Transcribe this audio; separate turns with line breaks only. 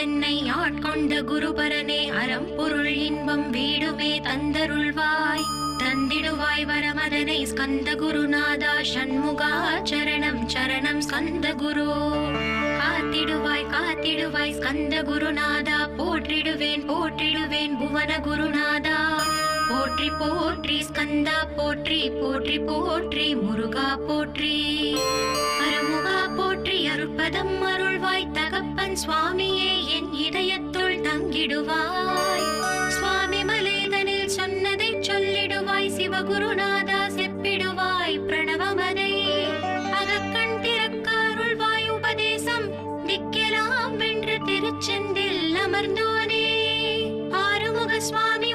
ஆண்டென்னை ஆட்கொண்ட குருபரனே அறம் பொருள் இன்பம் வீடுமே தந்தருள்வாய் தந்திடுவாய் வரமதனை ஸ்கந்த குருநாதா ஷண்முகா சரணம் சரணம் ஸ்கந்த குரு காத்திடுவாய் காத்திடுவாய் ஸ்கந்த குருநாதா போற்றிடுவேன் போற்றிடுவேன் புவன குருநாதா போற்றி போற்றி ஸ்கந்தா போற்றி போற்றி போற்றி முருகா போற்றி அருமுகா போற்றி அருட்பதம் அருள்வாய் தகப்பன் சுவாமியே என் இதயத்துள் தங்கிடுவாய் சுவாமி மலேதனில் சொன்னதை சொல்லிடுவாய் சிவகுருநாதா செப்பிடுவாய் பிரணவமதை அகக்கண் திறக்க அருள்வாய் உபதேசம் திக்கெல்லாம் வென்று திருச்செந்தில் அமர்ந்தோனே ஆறுமுக சுவாமி